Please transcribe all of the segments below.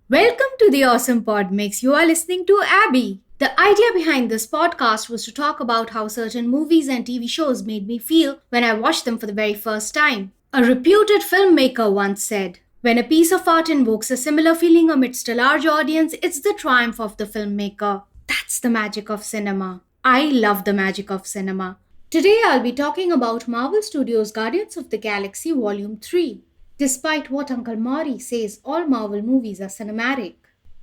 Welcome to the Awesome Pod Mix. You are listening to Abby. The idea behind this podcast was to talk about how certain movies and TV shows made me feel when I watched them for the very first time. A reputed filmmaker once said, "When a piece of art invokes a similar feeling amidst a large audience, it's the triumph of the filmmaker." That's the magic of cinema. I love the magic of cinema. Today I'll be talking about Marvel Studios' Guardians of the Galaxy Volume 3. Despite what Uncle Maury says, all Marvel movies are cinematic.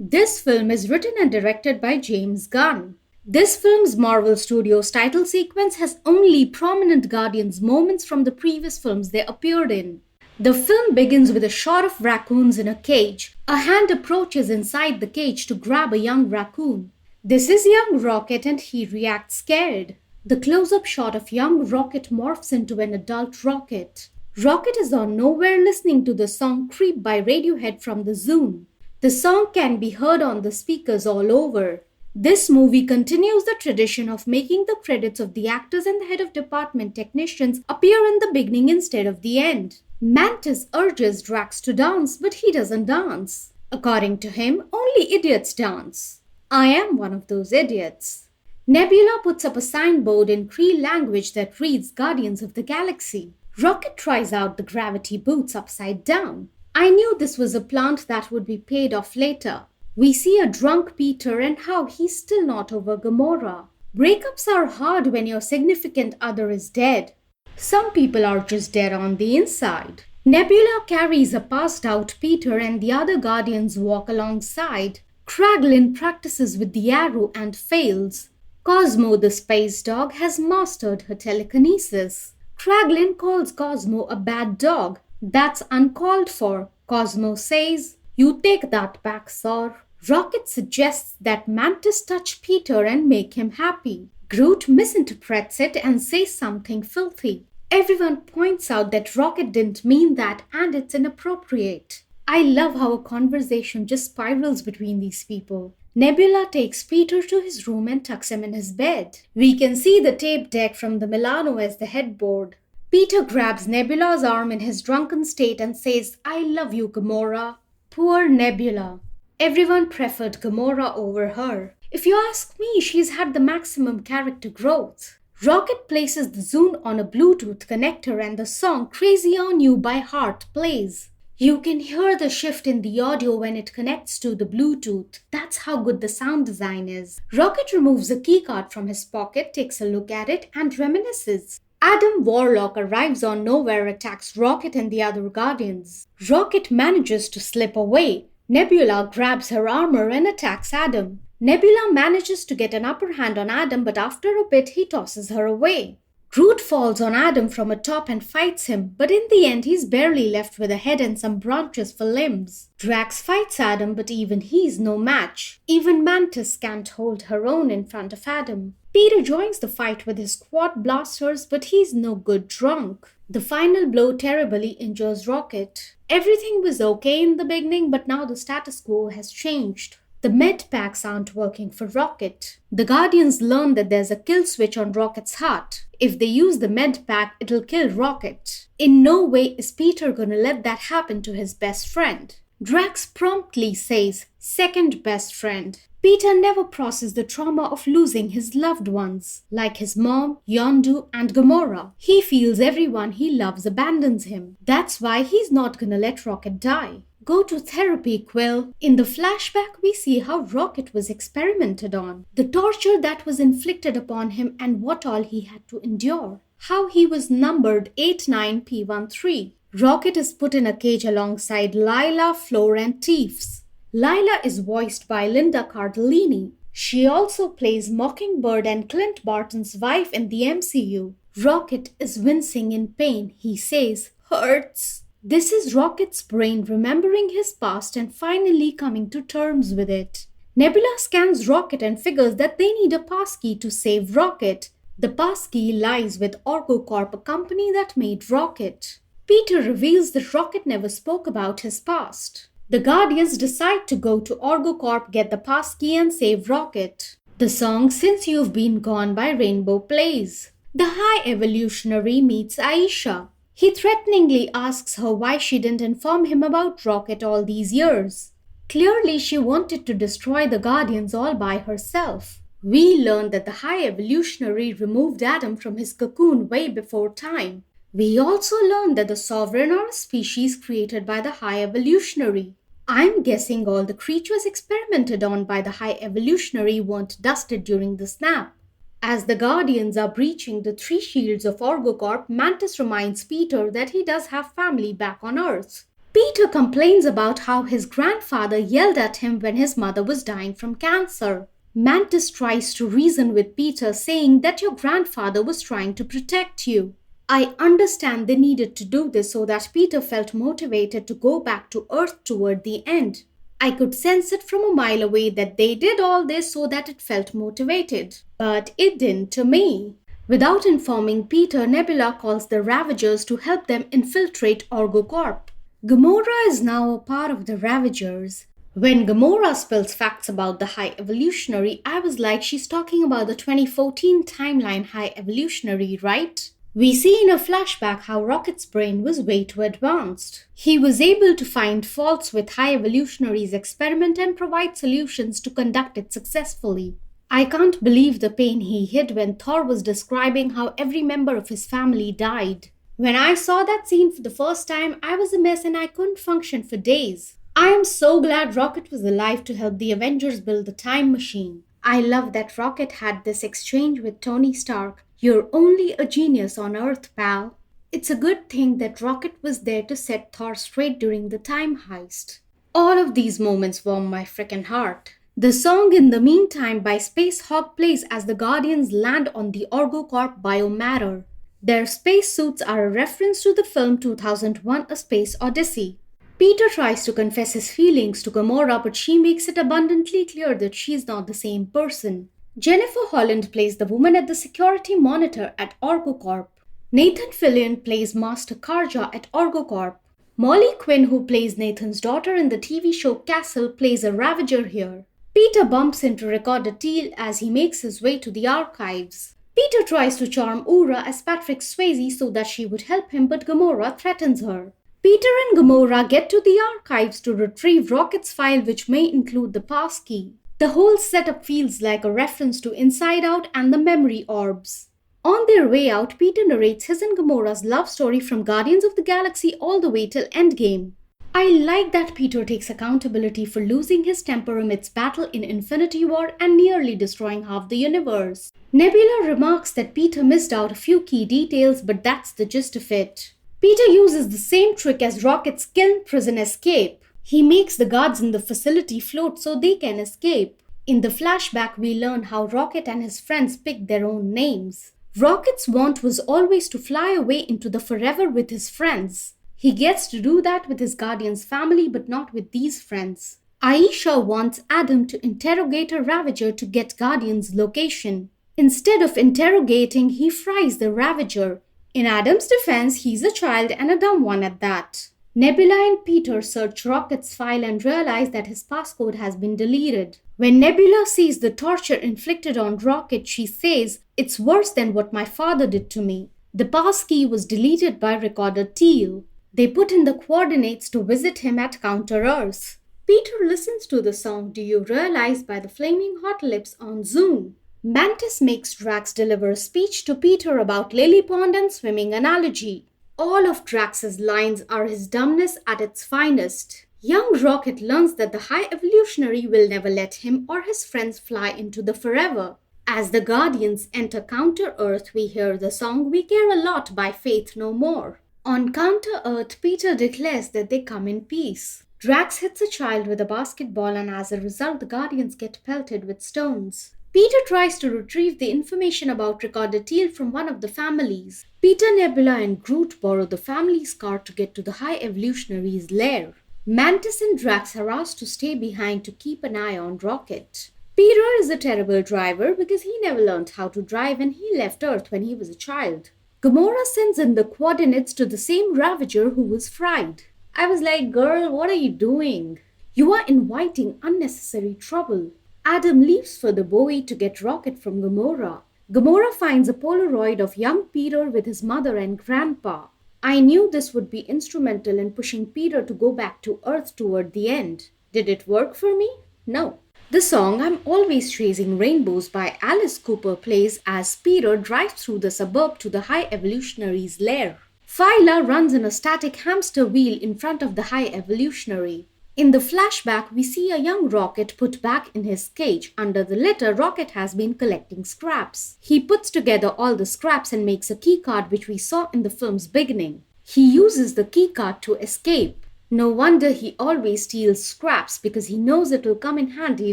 This film is written and directed by James Gunn. This film's Marvel Studios title sequence has only prominent Guardians moments from the previous films they appeared in. The film begins with a shot of raccoons in a cage. A hand approaches inside the cage to grab a young raccoon. This is young Rocket and he reacts scared. The close-up shot of young Rocket morphs into an adult Rocket. Rocket is on Knowhere listening to the song Creep by Radiohead from the Zune. The song can be heard on the speakers all over. This movie continues the tradition of making the credits of the actors and the head of department technicians appear in the beginning instead of the end. Mantis urges Drax to dance, but he doesn't dance. According to him, only idiots dance. I am one of those idiots. Nebula puts up a signboard in Cree language that reads Guardians of the Galaxy. Rocket tries out the gravity boots upside down. I knew this was a plant that would be paid off later. We see a drunk Peter and how he's still not over Gamora. Breakups are hard when your significant other is dead. Some people are just dead on the inside. Nebula carries a passed out Peter and the other Guardians walk alongside. Kraglin practices with the arrow and fails. Cosmo the space dog has mastered her telekinesis. Kraglin calls Cosmo a bad dog. That's uncalled for. Cosmo says, "You take that back, sir." Rocket suggests that Mantis touch Peter and make him happy. Groot misinterprets it and says something filthy. Everyone points out that Rocket didn't mean that and it's inappropriate. I love how a conversation just spirals between these people. Nebula takes Peter to his room and tucks him in his bed. We can see the tape deck from the Milano as the headboard. Peter grabs Nebula's arm in his drunken state and says, "I love you, Gamora." Poor Nebula. Everyone preferred Gamora over her. If you ask me, she's had the maximum character growth. Rocket places the Zune on a Bluetooth connector and the song Crazy on You by Heart plays. You can hear the shift in the audio when it connects to the Bluetooth. That's how good the sound design is. Rocket removes a keycard from his pocket, takes a look at it, and reminisces. Adam Warlock arrives on Knowhere, attacks Rocket and the other Guardians. Rocket manages to slip away. Nebula grabs her armor and attacks Adam. Nebula manages to get an upper hand on Adam, but after a bit he tosses her away. Groot falls on Adam from atop and fights him, but in the end he's barely left with a head and some branches for limbs. Drax fights Adam, but even he's no match. Even Mantis can't hold her own in front of Adam. Peter joins the fight with his quad blasters, but he's no good drunk. The final blow terribly injures Rocket. Everything was okay in the beginning, but now the status quo has changed. The med packs aren't working for Rocket. The Guardians learn that there's a kill switch on Rocket's heart. If they use the med pack, it'll kill Rocket. In no way is Peter gonna let that happen to his best friend. Drax promptly says, "Second best friend." Peter never processed the trauma of losing his loved ones, like his mom, Yondu, and Gamora. He feels everyone he loves abandons him. That's why he's not gonna let Rocket die. Go to therapy, Quill. In the flashback, we see how Rocket was experimented on, the torture that was inflicted upon him and what all he had to endure. How he was numbered 89P13. Rocket is put in a cage alongside Lylla, Floor, and Teefs. Lylla is voiced by Linda Cardellini. She also plays Mockingbird and Clint Barton's wife in the MCU. Rocket is wincing in pain. He says, "Hurts." This is Rocket's brain remembering his past and finally coming to terms with it. Nebula scans Rocket and figures that they need a passkey to save Rocket. The passkey lies with Orgocorp, a company that made Rocket. Peter reveals that Rocket never spoke about his past. The Guardians decide to go to Orgocorp, get the passkey, and save Rocket. The song "Since You've Been Gone" by Rainbow plays. The High Evolutionary meets Aisha. He threateningly asks her why she didn't inform him about Rocket all these years. Clearly, she wanted to destroy the Guardians all by herself. We learned that the High Evolutionary removed Adam from his cocoon way before time. We also learned that the Sovereign are a species created by the High Evolutionary. I'm guessing all the creatures experimented on by the High Evolutionary weren't dusted during the snap. As the Guardians are breaching the three shields of Orgocorp, Mantis reminds Peter that he does have family back on Earth. Peter complains about how his grandfather yelled at him when his mother was dying from cancer. Mantis tries to reason with Peter, saying that your grandfather was trying to protect you. I understand they needed to do this so that Peter felt motivated to go back to Earth toward the end. I could sense it from a mile away that they did all this so that it felt motivated. But it didn't to me. Without informing Peter, Nebula calls the Ravagers to help them infiltrate Orgocorp. Gamora is now a part of the Ravagers. When Gamora spills facts about the High Evolutionary, I was like, she's talking about the 2014 timeline High Evolutionary, right? We see in a flashback how Rocket's brain was way too advanced. He was able to find faults with High Evolutionary's experiment and provide solutions to conduct it successfully. I can't believe the pain he hid when Thor was describing how every member of his family died. When I saw that scene for the first time, I was a mess and I couldn't function for days. I am so glad Rocket was alive to help the Avengers build the time machine. I love that Rocket had this exchange with Tony Stark. You're only a genius on Earth, pal. It's a good thing that Rocket was there to set Thor straight during the time heist. All of these moments warm my frickin' heart. The song In the Meantime by Space Hog plays as the Guardians land on the Orgocorp biomatter. Their spacesuits are a reference to the film 2001 A Space Odyssey. Peter tries to confess his feelings to Gamora, but she makes it abundantly clear that she's not the same person. Jennifer Holland plays the woman at the security monitor at Orgocorp. Nathan Fillion plays Master Karja at Orgocorp. Molly Quinn, who plays Nathan's daughter in the TV show Castle, plays a Ravager here. Peter bumps into Recorder Theel as he makes his way to the archives. Peter tries to charm Ura as Patrick Swayze so that she would help him, but Gamora threatens her. Peter and Gamora get to the archives to retrieve Rocket's file, which may include the Passkey. The whole setup feels like a reference to Inside Out and the memory orbs. On their way out, Peter narrates his and Gamora's love story from Guardians of the Galaxy all the way till Endgame. I like that Peter takes accountability for losing his temper amidst battle in Infinity War and nearly destroying half the universe. Nebula remarks that Peter missed out a few key details, but that's the gist of it. Peter uses the same trick as Rocket's kiln prison escape. He makes the guards in the facility float so they can escape. In the flashback, we learn how Rocket and his friends picked their own names. Rocket's want was always to fly away into the forever with his friends. He gets to do that with his Guardian's family, but not with these friends. Aisha wants Adam to interrogate a Ravager to get Guardian's location. Instead of interrogating, he fries the Ravager. In Adam's defense, he's a child and a dumb one at that. Nebula and Peter search Rocket's file and realize that his passcode has been deleted. When Nebula sees the torture inflicted on Rocket, she says, "It's worse than what my father did to me." The passkey was deleted by Recorder Theel. They put in the coordinates to visit him at Counter-Earth. Peter listens to the song Do You Realize by the Flaming Hot Lips on Zoom. Mantis makes Drax deliver a speech to Peter about Lily Pond and swimming analogy. All of Drax's lines are his dumbness at its finest. Young Rocket learns that the High Evolutionary will never let him or his friends fly into the forever. As the Guardians enter Counter-Earth, we hear the song We Care a Lot by Faith No More. On Counter-Earth, Peter declares that they come in peace. Drax hits a child with a basketball and as a result, the Guardians get pelted with stones. Peter tries to retrieve the information about Recorder Theel from one of the families. Peter, Nebula, and Groot borrow the family's car to get to the High Evolutionary's lair. Mantis and Drax are asked to stay behind to keep an eye on Rocket. Peter is a terrible driver because he never learned how to drive and he left Earth when he was a child. Gamora sends in the coordinates to the same Ravager who was fried. I was like, girl, what are you doing? You are inviting unnecessary trouble. Adam leaves for the buoy to get Rocket from Gamora. Gamora finds a Polaroid of young Peter with his mother and grandpa. I knew this would be instrumental in pushing Peter to go back to Earth toward the end. Did it work for me? No. The song I'm Always Chasing Rainbows by Alice Cooper plays as Peter drives through the suburb to the High Evolutionary's lair. Phyla runs in a static hamster wheel in front of the High Evolutionary. In the flashback, we see a young Rocket put back in his cage. Under the litter, Rocket has been collecting scraps. He puts together all the scraps and makes a keycard which we saw in the film's beginning. He uses the keycard to escape. No wonder he always steals scraps because he knows it will come in handy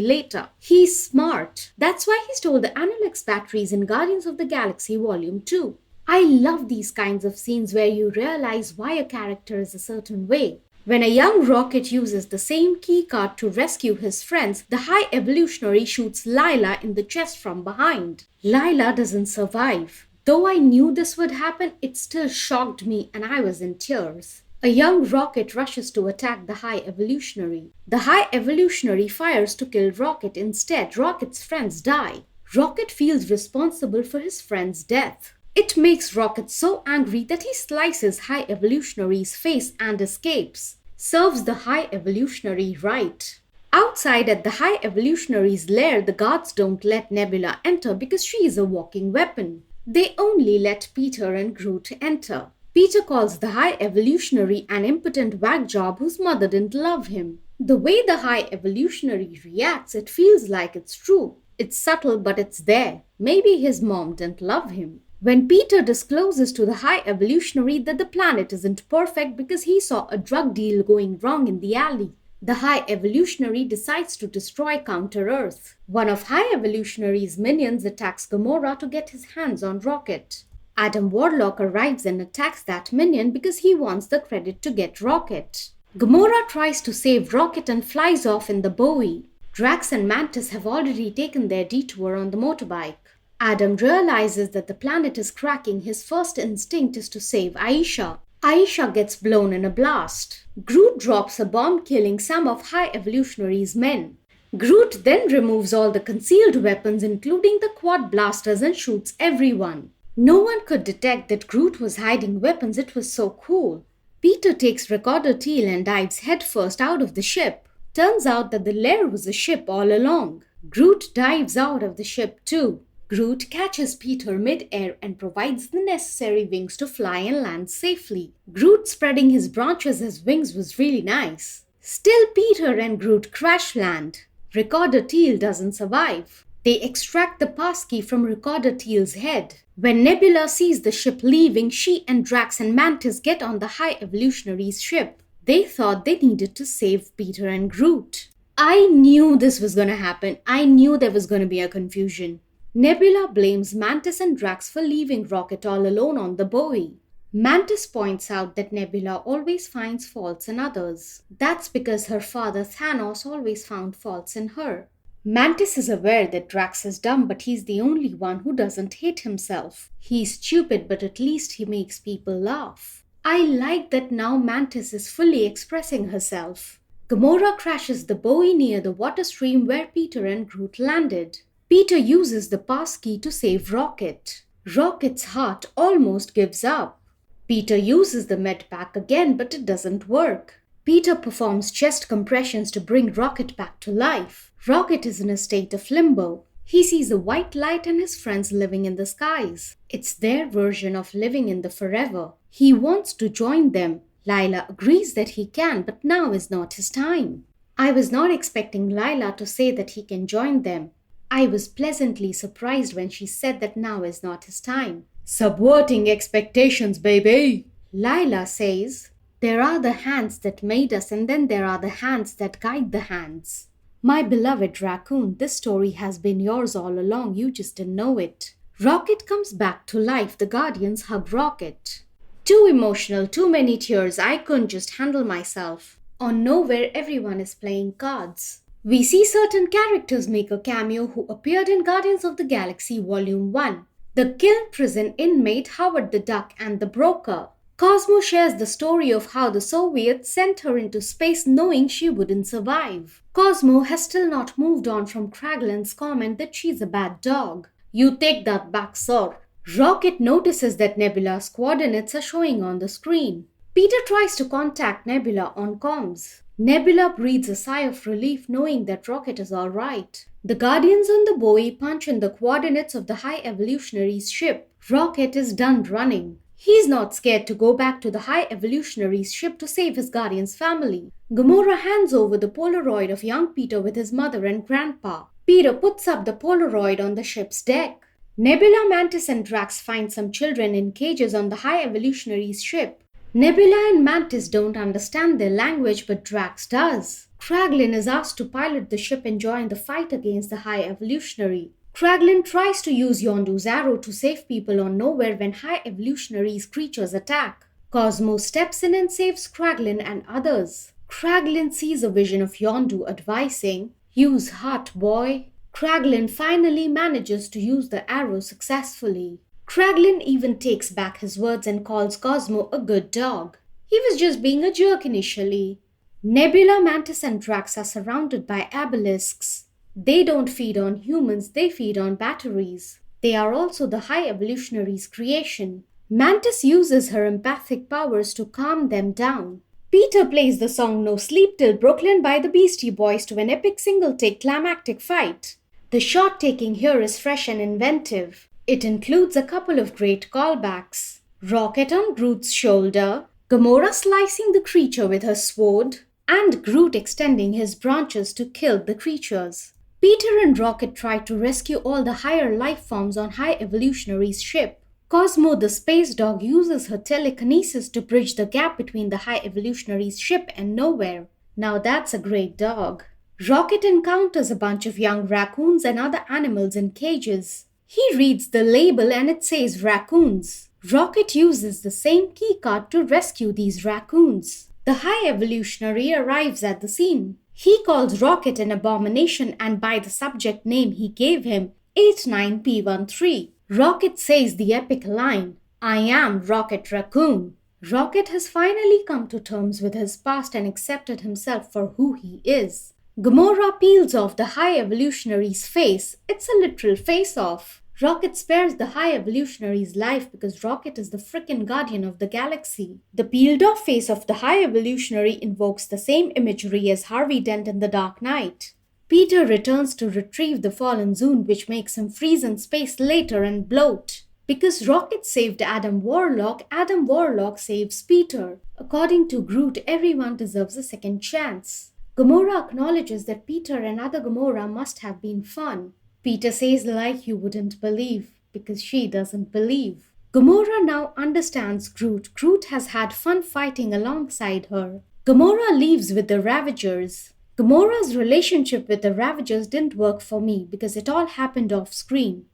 later. He's smart. That's why he stole the Analyx batteries in Guardians of the Galaxy Volume 2. I love these kinds of scenes where you realize why a character is a certain way. When a young Rocket uses the same keycard to rescue his friends, the High Evolutionary shoots Lylla in the chest from behind. Lylla doesn't survive. Though I knew this would happen, it still shocked me and I was in tears. A young Rocket rushes to attack the High Evolutionary. The High Evolutionary fires to kill Rocket. Instead, Rocket's friends die. Rocket feels responsible for his friend's death. It makes Rocket so angry that he slices High Evolutionary's face and escapes. Serves the High Evolutionary right. Outside at the High Evolutionary's lair, the guards don't let Nebula enter because she is a walking weapon. They only let Peter and Groot enter. Peter calls the High Evolutionary an impotent whack job whose mother didn't love him. The way the High Evolutionary reacts, it feels like it's true. It's subtle, but it's there. Maybe his mom didn't love him. When Peter discloses to the High Evolutionary that the planet isn't perfect because he saw a drug deal going wrong in the alley, the High Evolutionary decides to destroy Counter-Earth. One of High Evolutionary's minions attacks Gamora to get his hands on Rocket. Adam Warlock arrives and attacks that minion because he wants the credit to get Rocket. Gamora tries to save Rocket and flies off in the Bowie. Drax and Mantis have already taken their detour on the motorbike. Adam realizes that the planet is cracking. His first instinct is to save Aisha. Aisha gets blown in a blast. Groot drops a bomb killing some of High Evolutionary's men. Groot then removes all the concealed weapons including the quad blasters and shoots everyone. No one could detect that Groot was hiding weapons. It was so cool. Peter takes Recorder Theel and dives headfirst out of the ship. Turns out that the lair was a ship all along. Groot dives out of the ship too. Groot catches Peter mid-air and provides the necessary wings to fly and land safely. Groot spreading his branches as wings was really nice. Still, Peter and Groot crash land. Recorder Theel doesn't survive. They extract the passkey from Recorder Theel's head. When Nebula sees the ship leaving, she and Drax and Mantis get on the High Evolutionary's ship. They thought they needed to save Peter and Groot. I knew this was gonna happen. I knew there was gonna be a confusion. Nebula blames Mantis and Drax for leaving Rocket all alone on the Bowie. Mantis points out that Nebula always finds faults in others. That's because her father Thanos always found faults in her. Mantis is aware that Drax is dumb, but he's the only one who doesn't hate himself. He's stupid, but at least he makes people laugh. I like that now Mantis is fully expressing herself. Gamora crashes the Bowie near the water stream where Peter and Groot landed. Peter uses the passkey to save Rocket. Rocket's heart almost gives up. Peter uses the med pack again, but it doesn't work. Peter performs chest compressions to bring Rocket back to life. Rocket is in a state of limbo. He sees a white light and his friends living in the skies. It's their version of living in the forever. He wants to join them. Lylla agrees that he can, but now is not his time. I was not expecting Lylla to say that he can join them. I was pleasantly surprised when she said that now is not his time. Subverting expectations, baby! Lylla says, there are the hands that made us and then there are the hands that guide the hands. My beloved Raccoon, this story has been yours all along, you just didn't know it. Rocket comes back to life, the Guardians hug Rocket. Too emotional, too many tears, I couldn't just handle myself. On Knowhere, everyone is playing cards. We see certain characters make a cameo who appeared in Guardians of the Galaxy Volume 1. The killed prison inmate Howard the Duck and the broker. Cosmo shares the story of how the Soviets sent her into space knowing she wouldn't survive. Cosmo has still not moved on from Kraglin's comment that she's a bad dog. You take that back, sir. Rocket notices that Nebula's coordinates are showing on the screen. Peter tries to contact Nebula on comms. Nebula breathes a sigh of relief knowing that Rocket is alright. The Guardians on the buoy punch in the coordinates of the High Evolutionary's ship. Rocket is done running. He's not scared to go back to the High Evolutionary's ship to save his Guardian's family. Gamora hands over the Polaroid of young Peter with his mother and grandpa. Peter puts up the Polaroid on the ship's deck. Nebula, Mantis and Drax find some children in cages on the High Evolutionary's ship. Nebula and Mantis don't understand their language, but Drax does. Kraglin is asked to pilot the ship and join the fight against the High Evolutionary. Kraglin tries to use Yondu's arrow to save people on Knowhere when High Evolutionary's creatures attack. Cosmo steps in and saves Kraglin and others. Kraglin sees a vision of Yondu advising, "Use heart, boy." Kraglin finally manages to use the arrow successfully. Kraglin even takes back his words and calls Cosmo a good dog. He was just being a jerk initially. Nebula, Mantis and Drax are surrounded by obelisks. They don't feed on humans, they feed on batteries. They are also the High Evolutionary's creation. Mantis uses her empathic powers to calm them down. Peter plays the song No Sleep Till Brooklyn by the Beastie Boys to an epic single-take climactic fight. The shot taking here is fresh and inventive. It includes a couple of great callbacks. Rocket on Groot's shoulder, Gamora slicing the creature with her sword, and Groot extending his branches to kill the creatures. Peter and Rocket try to rescue all the higher life forms on High Evolutionary's ship. Cosmo the space dog uses her telekinesis to bridge the gap between the High Evolutionary's ship and Knowhere. Now that's a great dog. Rocket encounters a bunch of young raccoons and other animals in cages. He reads the label and it says raccoons. Rocket uses the same keycard to rescue these raccoons. The High Evolutionary arrives at the scene. He calls Rocket an abomination and by the subject name he gave him, 89P13. Rocket says the epic line, "I am Rocket Raccoon." Rocket has finally come to terms with his past and accepted himself for who he is. Gamora peels off the High Evolutionary's face. It's a literal face-off. Rocket spares the High Evolutionary's life because Rocket is the frickin' guardian of the galaxy. The peeled-off face of the High Evolutionary invokes the same imagery as Harvey Dent in The Dark Knight. Peter returns to retrieve the fallen Zune, which makes him freeze in space later and bloat. Because Rocket saved Adam Warlock saves Peter. According to Groot, everyone deserves a second chance. Gamora acknowledges that Peter and other Gamora must have been fun. Peter says like you wouldn't believe, because she doesn't believe. Gamora now understands Groot. Groot has had fun fighting alongside her. Gamora leaves with the Ravagers. Gamora's relationship with the Ravagers didn't work for me because it all happened off screen.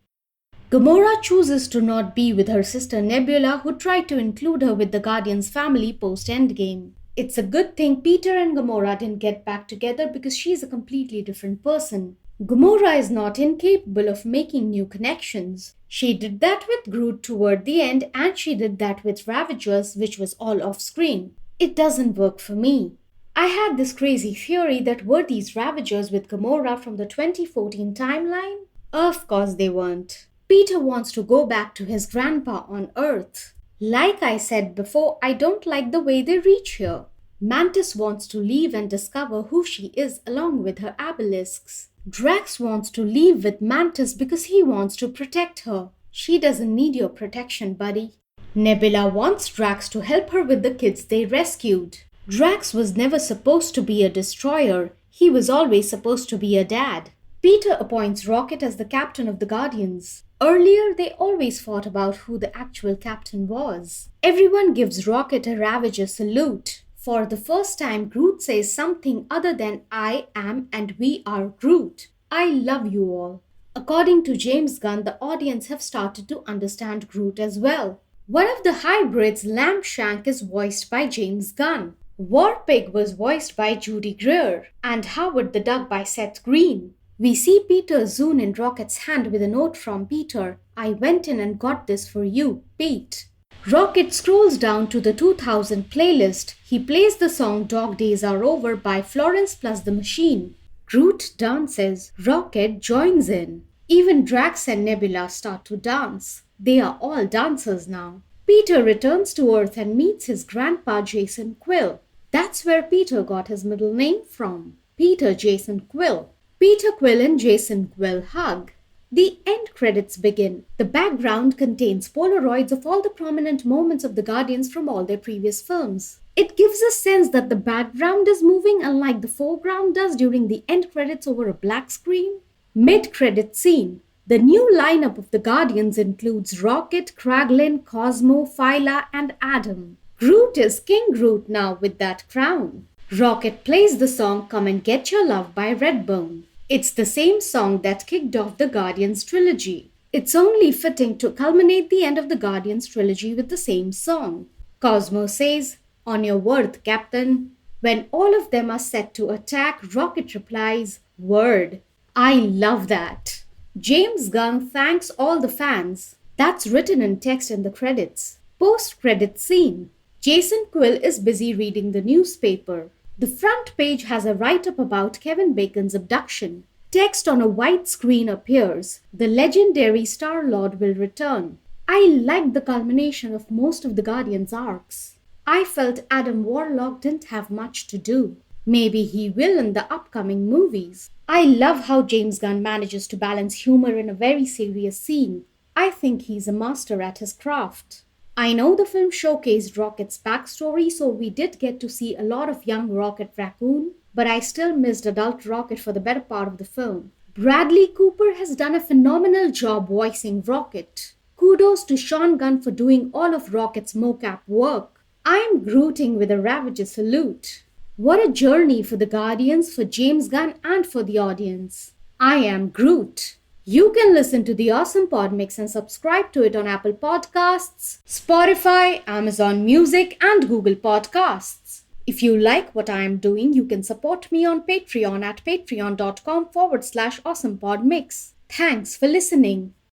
Gamora chooses to not be with her sister Nebula, who tried to include her with the Guardians family post-Endgame. It's a good thing Peter and Gamora didn't get back together because she's a completely different person. Gamora is not incapable of making new connections. She did that with Groot toward the end and she did that with Ravagers, which was all off-screen. It doesn't work for me. I had this crazy theory that were these Ravagers with Gamora from the 2014 timeline? Of course they weren't. Peter wants to go back to his grandpa on Earth. Like I said before, I don't like the way they reach here. Mantis wants to leave and discover who she is along with her obelisks. Drax wants to leave with Mantis because he wants to protect her. She doesn't need your protection, buddy. Nebula wants Drax to help her with the kids they rescued. Drax was never supposed to be a destroyer. He was always supposed to be a dad. Peter appoints Rocket as the captain of the Guardians. Earlier, they always fought about who the actual captain was. Everyone gives Rocket a Ravager Salute. For the first time, Groot says something other than "I am and we are Groot." I love you all. According to James Gunn, the audience have started to understand Groot as well. One of the hybrids, Lampshank, is voiced by James Gunn. Warpig was voiced by Judy Greer, and Howard the Duck by Seth Green. We see Peter Zune in Rocket's hand with a note from Peter. "I went in and got this for you, Pete." Rocket scrolls down to the 2000 playlist. He plays the song Dog Days Are Over by Florence Plus the Machine. Groot dances. Rocket joins in. Even Drax and Nebula start to dance. They are all dancers now. Peter returns to Earth and meets his grandpa Jason Quill. That's where Peter got his middle name from. Peter Jason Quill. Peter Quill and Jason Quill hug. The end credits begin. The background contains Polaroids of all the prominent moments of the Guardians from all their previous films. It gives a sense that the background is moving unlike the foreground does during the end credits over a black screen. Mid-credit scene. The new lineup of the Guardians includes Rocket, Kraglin, Cosmo, Phyla, and Adam. Groot is King Groot now with that crown. Rocket plays the song Come and Get Your Love by Redbone. It's the same song that kicked off the Guardians trilogy. It's only fitting to culminate the end of the Guardians trilogy with the same song. Cosmo says, "On your word, Captain." When all of them are set to attack, Rocket replies, "Word." I love that. James Gunn thanks all the fans. That's written in text in the credits. Post-credit scene. Jason Quill is busy reading the newspaper. The front page has a write-up about Kevin Bacon's abduction. Text on a white screen appears. The legendary Star-Lord will return. I liked the culmination of most of the Guardians' arcs. I felt Adam Warlock didn't have much to do. Maybe he will in the upcoming movies. I love how James Gunn manages to balance humor in a very serious scene. I think he's a master at his craft. I know the film showcased Rocket's backstory, so we did get to see a lot of young Rocket Raccoon, but I still missed adult Rocket for the better part of the film. Bradley Cooper has done a phenomenal job voicing Rocket. Kudos to Sean Gunn for doing all of Rocket's mocap work. I'm Grooting with a Ravager Salute. What a journey for the Guardians, for James Gunn, and for the audience. I am Groot. You can listen to the Awesome Pod Mix and subscribe to it on Apple Podcasts, Spotify, Amazon Music, and Google Podcasts. If you like what I am doing, you can support me on Patreon at patreon.com/awesomepodmix. Thanks for listening.